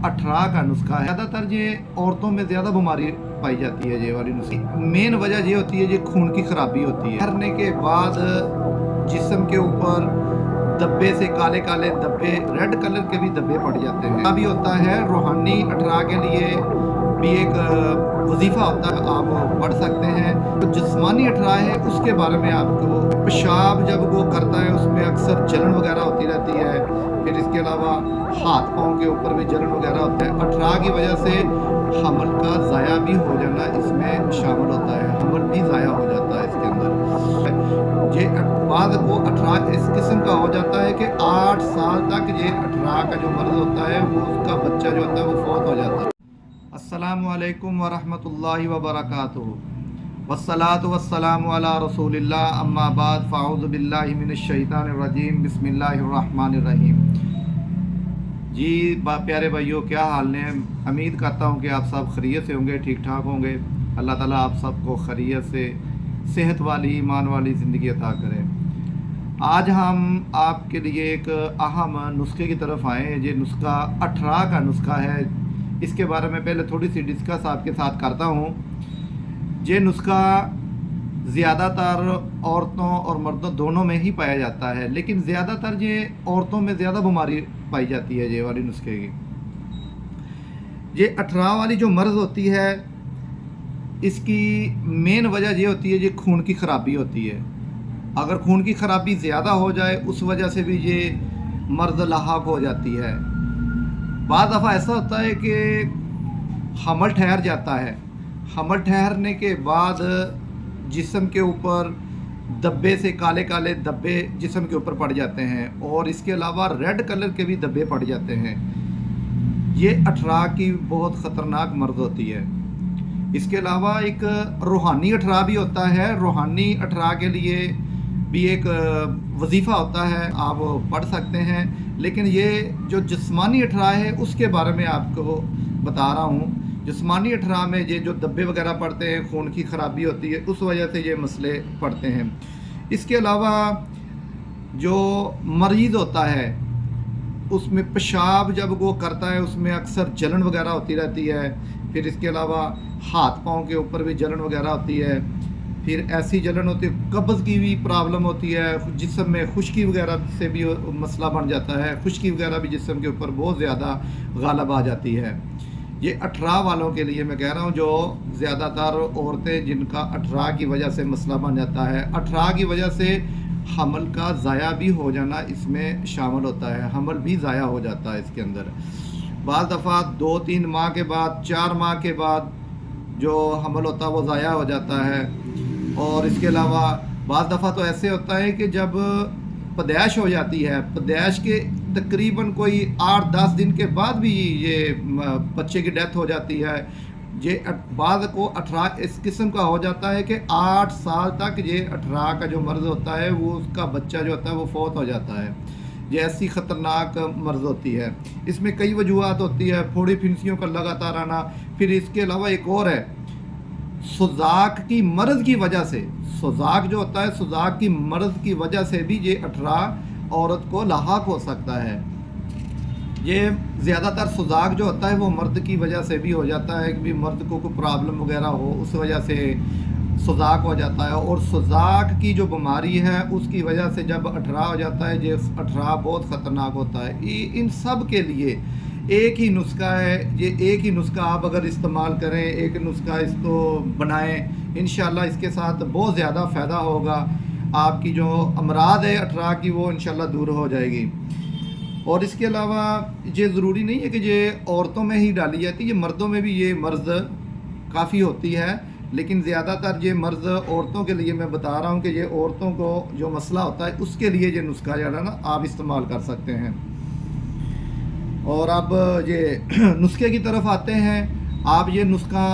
अठरा का नुस्खा है। ज़्यादातर ये औरतों में ज़्यादा बीमारी पाई जाती है। ये वाली नुस्खे मेन वजह ये होती है, ये खून की खराबी होती है। ठहरने के बाद जिस्म के ऊपर धब्बे से काले काले धब्बे, रेड कलर के भी धब्बे पड़ जाते हैं। अभी होता है रूहानी अठरा के लिए भी एक वजीफ़ा होता है, आप पढ़ सकते हैं। तो जिस्मानी अठरा है उसके बारे में आपको, पेशाब जब वो करता है उसमें अक्सर जलन वगैरह होती रहती है। फिर इसके अलावा हाथ पाँव के ऊपर भी जलन वगैरह होता है। अठरा की वजह से हमल का ज़ाया भी हो जाना इसमें शामिल होता है, हमल भी ज़ाया हो जाता है इसके अंदर। ये बाद वो अठरा इस किस्म का हो जाता है कि 8 साल तक ये अठरा का जो मर्ज़ होता है वो उसका बच्चा जो होता है वो फौत हो जाता है। अस्सलामु अलैकुम वरहमतुल्लाहि वबरकातुहू वस्सलातु वस्सलामु अला रसूलिल्लाह अम्मा बाद फ़अऊज़ु बिल्लाहि मिनश शैतानिर रजीम बिस्मिल्लाहिर रहमानिर रहीम। जी प्यारे भाइयों, क्या हाल ने? उम्मीद करता हूँ कि आप सब खैरियत से होंगे, ठीक ठाक होंगे। अल्लाह ताला आप सबको खैरियत से सेहत वाली ईमान वाली ज़िंदगी अता करें। आज हम आपके लिए एक अहम नुस्खे की तरफ आए हैं। ये नुस्खा अठरा का नुस्खा है। इसके बारे में पहले थोड़ी सी डिस्कस आपके साथ करता हूँ। ये नुस्खा ज़्यादातर औरतों और मर्दों दोनों में ही पाया जाता है, लेकिन ज़्यादातर ये औरतों में ज़्यादा बीमारी पाई जाती है। ये वाली नुस्खे की ये अठरा वाली जो मर्ज़ होती है, इसकी मेन वजह ये होती है, ये खून की ख़राबी होती है। अगर खून की ख़राबी ज़्यादा हो जाए उस वजह से भी ये मर्ज़ लाहक हो जाती है। बाद दफ़ा ऐसा होता है कि हमल ठहर जाता है। हमल ठहरने के बाद जिस्म के ऊपर धब्बे से काले काले धब्बे जिस्म के ऊपर पड़ जाते हैं, और इसके अलावा रेड कलर के भी धब्बे पड़ जाते हैं। ये अठरा की बहुत ख़तरनाक मर्ज़ होती है। इसके अलावा एक रूहानी अठरा भी होता है। रूहानी अठरा के लिए भी एक वजीफ़ा होता है, आप पढ़ सकते हैं। लेकिन ये जो जिस्मानी अठरा है उसके बारे में आपको बता रहा हूँ। जिस्मानी अठरा में ये जो धब्बे वगैरह पड़ते हैं, खून की ख़राबी होती है, उस वजह से ये मसले पड़ते हैं। इसके अलावा जो मरीज़ होता है उसमें पेशाब जब वो करता है उसमें अक्सर जलन वगैरह होती रहती है। फिर इसके अलावा हाथ पाँव के ऊपर भी जलन वगैरह होती है। फिर ऐसी जलन होती है, कब्ज़ की भी प्रॉब्लम होती है। जिस्म में खुश्की वगैरह से भी मसला बन जाता है। खुश्की वगैरह भी जिस्म के ऊपर बहुत ज़्यादा गालिब आ जाती है। ये अठरा वालों के लिए मैं कह रहा हूँ, जो ज़्यादातर औरतें जिनका अठरा की वजह से मसला बन जाता है। अठरा की वजह से हमल का ज़ाया भी हो जाना इसमें शामिल होता है, हमल भी ज़ाया हो जाता है इसके अंदर। बाज़ दफ़ा 2-3 माह के बाद, 4 माह के बाद जो हमल होता है वो ज़ाया हो जाता है। और इसके अलावा बाज़ दफ़ा तो ऐसे होता है कि जब पैदाइश हो जाती है, पैदाइश के तकरीबन कोई 8-10 दिन के बाद भी ये बच्चे की डेथ हो जाती है। ये बाद को अठरा इस किस्म का हो जाता है कि 8 साल तक ये अठरा का जो मर्ज़ होता है वो उसका बच्चा जो होता है वो फौत हो जाता है। ये ऐसी ख़तरनाक मर्ज़ होती है। इसमें कई वजूहात होती है, फोड़ी फिंसियों का लगातार आना। फिर इसके अलावा एक और है, सुजाक की मर्ज़ की वजह से, सुजाक जो होता है, सुजाक की मर्ज़ की वजह से भी ये अठरा औरत को लाहक हो सकता है। ये ज़्यादातर सुजाक जो होता है वो मर्द की वजह से भी हो जाता है कि भी मर्द को कोई प्रॉब्लम वगैरह हो, उस वजह से सुजाक हो जाता है। और सुजाक की जो बीमारी है उसकी वजह से जब अठरा हो जाता है, ये अठरा बहुत ख़तरनाक होता है। इन सब के लिए एक ही नुस्खा है। ये एक ही नुस्खा आप अगर इस्तेमाल करें, एक नुस्खा इसको बनाएं, इंशाल्लाह इसके साथ बहुत ज़्यादा फ़ायदा होगा। आपकी जो अमराद है अठरा की वो इंशाल्लाह दूर हो जाएगी। और इसके अलावा ये ज़रूरी नहीं है कि ये औरतों में ही डाली जाती है, ये मर्दों में भी ये मर्ज़ काफ़ी होती है। लेकिन ज़्यादातर ये मर्ज़ औरतों के लिए मैं बता रहा हूँ कि ये औरतों को जो मसला होता है उसके लिए ये नुस्खा जो है ना आप इस्तेमाल कर सकते हैं। और अब ये नुस्खे की तरफ आते हैं। आप ये नुस्खा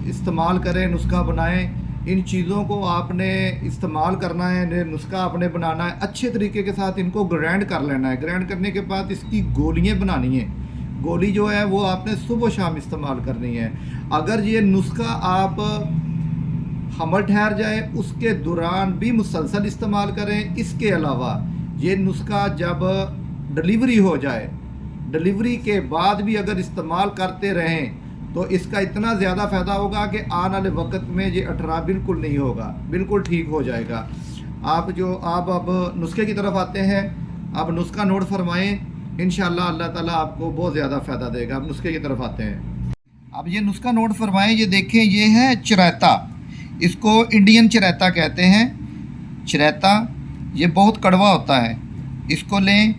इस्तेमाल करें, नुस्खा बनाएं। इन चीज़ों को आपने इस्तेमाल करना है, नुस्खा आपने बनाना है, अच्छे तरीके के साथ इनको ग्राइंड कर लेना है। ग्राइंड करने के बाद इसकी गोलियां बनानी है। गोली जो है वो आपने सुबह शाम इस्तेमाल करनी है। अगर ये नुस्खा आप हमल ठहर जाए उसके दौरान भी मुसलसल इस्तेमाल करें। इसके अलावा ये नुस्खा जब डिलीवरी हो जाए, डिलीवरी के बाद भी अगर इस्तेमाल करते रहें तो इसका इतना ज़्यादा फ़ायदा होगा कि आने वाले वक्त में ये अठरा बिल्कुल नहीं होगा, बिल्कुल ठीक हो जाएगा। आप अब नुस्खे की तरफ आते हैं। आप नुस्खा नोट फरमाएँ, इंशाअल्लाह अल्लाह ताला आपको बहुत ज़्यादा फ़ायदा देगा। अब नुस्खे की तरफ आते हैं। अब ये नुस्खा नोट फरमाएँ। ये देखें, ये है चिरैता, इसको इंडियन चिरैता कहते हैं। चिरैता ये बहुत कड़वा होता है, इसको लें।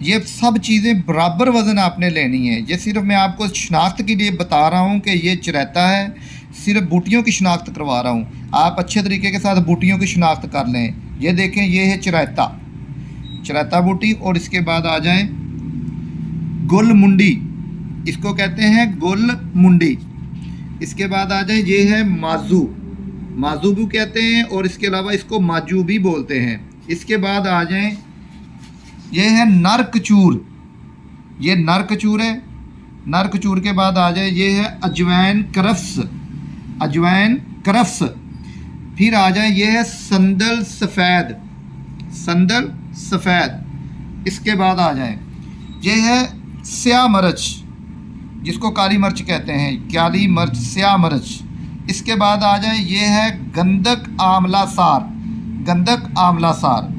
ये सब चीज़ें बराबर वज़न आपने लेनी है। ये सिर्फ मैं आपको शनाख्त के लिए बता रहा हूँ कि ये चिरैता है, सिर्फ बूटियों की शनाख्त करवा रहा हूँ। आप अच्छे तरीके के साथ बूटियों की शनाख्त कर लें। ये देखें, ये है चिरैता बूटी। और इसके बाद आ जाएं गुल मुंडी, इसको कहते हैं गुल मुंडी। इसके बाद आ जाए, ये है माजू भी कहते हैं, और इसके अलावा इसको माजू भी बोलते हैं। इसके बाद आ जाएं, ये है नरकचूर, ये नरकचूर है। नरकचूर के बाद आ जाए, ये है अजवैन करफ्स। फिर आ जाए, ये है संदल सफ़ेद। इसके बाद आ जाए, ये है स्याह मर्च, जिसको काली मिर्च कहते हैं, काली मिर्च, स्याह मर्च। इसके बाद आ जाए, ये है गंधक आंवला सार।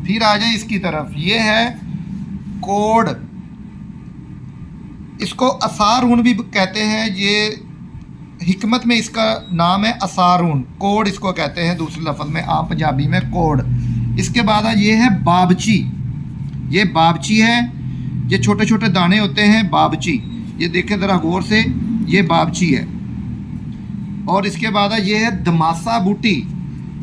फिर आ जाए इसकी तरफ, ये है कोड़, इसको असारून भी कहते हैं। ये हिकमत में इसका नाम है असारून, कोड़ इसको कहते हैं दूसरे लफ्ज़ में, आम पंजाबी में कोड़। इसके बाद ये है बाबची, ये बाबची है, ये छोटे छोटे दाने होते हैं, बाबची। ये देखें ज़रा गौर से, ये बाबची है। और इसके बाद ये है दमासा बूटी,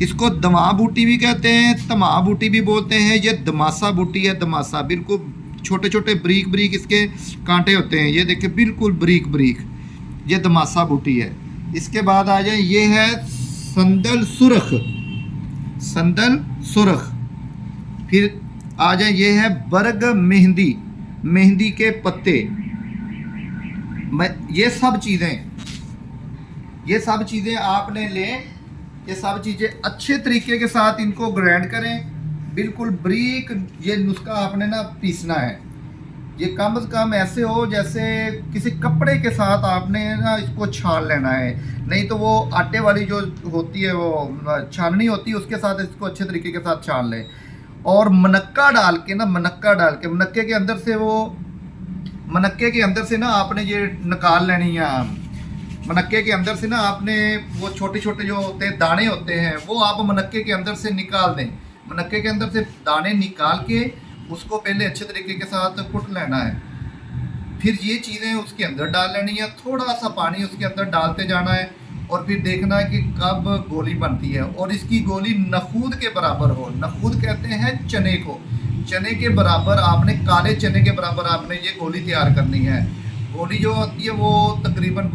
इसको दमा बूटी भी कहते हैं, तमा बूटी भी बोलते हैं। ये दमासा बूटी है, दमासा, बिल्कुल छोटे छोटे बरीक इसके कांटे होते हैं। ये देखें बिल्कुल बरीक, ये दमासा बूटी है। इसके बाद आ जाए, ये है संदल सुरख। फिर आ जाए, ये है बरग मेहंदी के पत्ते। ये सब चीज़ें आपने लें। ये सब चीज़ें अच्छे तरीके के साथ इनको ग्राइंड करें, बिल्कुल बरीक। ये नुस्खा आपने ना पीसना है। ये कम से कम ऐसे हो जैसे किसी कपड़े के साथ आपने ना इसको छान लेना है, नहीं तो वो आटे वाली जो होती है वो छाननी होती है, उसके साथ इसको अच्छे तरीके के साथ छान लें। और मनक्का डाल के मनक्के के अंदर से ना आपने ये निकाल लेनी है। मनक्के के अंदर से ना आपने वो छोटे छोटे जो होते हैं दाने होते हैं, वो आप मनक्के के अंदर से निकाल दें। मनक्के के अंदर से दाने निकाल के उसको पहले अच्छे तरीके के साथ कुट लेना है। फिर ये चीज़ें उसके अंदर डाल लेनी है, थोड़ा सा पानी उसके अंदर डालते जाना है, और फिर देखना है कि कब गोली बनती है। और इसकी गोली नखूद के बराबर हो। नखूद कहते हैं चने को, चने के बराबर आपने, काले चने के बराबर आपने ये गोली तैयार करनी है। गोली जो होती है वो तकरीबन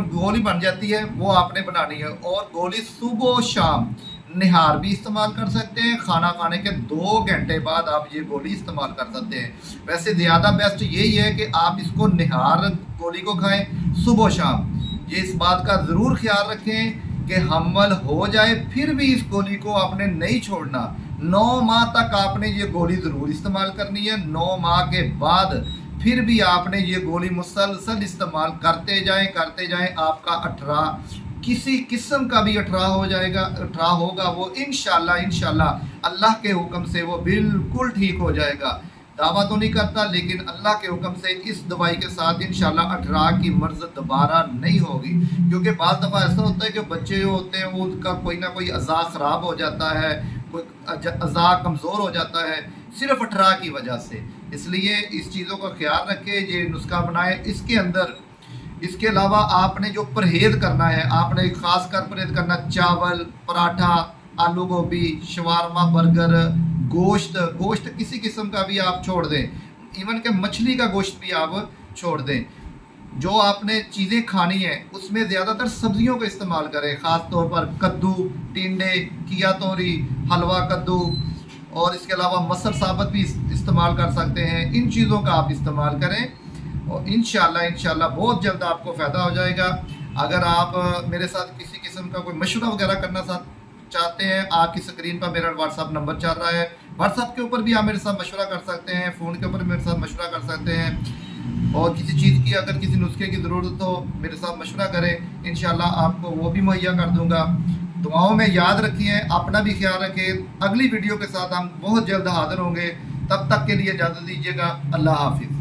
गोली बन जाती है, वो आपने बनानी है। और गोली सुबह शाम निहार भी इस्तेमाल कर सकते हैं, खाना खाने के 2 घंटे बाद आप ये गोली इस्तेमाल कर सकते हैं। वैसे ज़्यादा बेस्ट यही है कि आप इसको निहार गोली को खाएं सुबह शाम। ये इस बात का ज़रूर ख्याल रखें कि हमल हो जाए फिर भी इस गोली को आपने नहीं छोड़ना। 9 माह तक आपने ये गोली ज़रूर इस्तेमाल करनी है। 9 माह के बाद फिर भी आपने ये गोली मुसलसल इस्तेमाल करते जाएं। आपका अठरा किसी किस्म का भी अठरा होगा वो इंशाल्लाह अल्लाह के हुक्म से वो बिल्कुल ठीक हो जाएगा। दावा तो नहीं करता, लेकिन अल्लाह के हुक्म से इस दवाई के साथ इंशाल्लाह अठरा की मर्ज दोबारा नहीं होगी। क्योंकि बाज़ दफ़ा ऐसा होता है कि बच्चे जो होते हैं वो उनका कोई ना कोई अज़ा ख़राब हो जाता है, कोई अज़ा कमज़ोर हो जाता है सिर्फ अठरा की वजह से। इसलिए इस चीज़ों का ख्याल रखें, ये नुस्खा बनाए। इसके अलावा आपने जो परहेज़ करना है, आपने ख़ास कर परहेज़ करना चावल, पराठा, आलू गोभी, शवारमा, बर्गर, गोश्त किसी किस्म का भी आप छोड़ दें। इवन के मछली का गोश्त भी आप छोड़ दें। जो आपने चीज़ें खानी है उसमें ज़्यादातर सब्जियों का इस्तेमाल करें, ख़ास तौर पर कद्दू, टिंडे, किया तोरी, हलवा कद्दू, और इसके अलावा मसर साबत भी इस्तेमाल कर सकते हैं। इन चीज़ों का आप इस्तेमाल करें और इंशाल्लाह बहुत जल्द आपको फ़ायदा हो जाएगा। अगर आप मेरे साथ किसी किस्म का कोई मशवरा वगैरह करना चाहते हैं, आपकी स्क्रीन पर मेरा व्हाट्सअप नंबर चल रहा है, व्हाट्सएप के ऊपर भी आप मेरे साथ मशवरा कर सकते हैं, फ़ोन के ऊपर मेरे साथ मशवरा कर सकते हैं, और किसी चीज़ की अगर किसी नुस्खे की ज़रूरत हो मेरे साथ मशवरा करें, इंशाल्लाह आपको वो भी मुहैया कर दूंगा। दुआओं में याद रखिए, अपना भी ख्याल रखें। अगली वीडियो के साथ हम बहुत जल्द हाजिर होंगे, तब तक के लिए इजाज़त दीजिएगा। अल्लाह हाफिज़।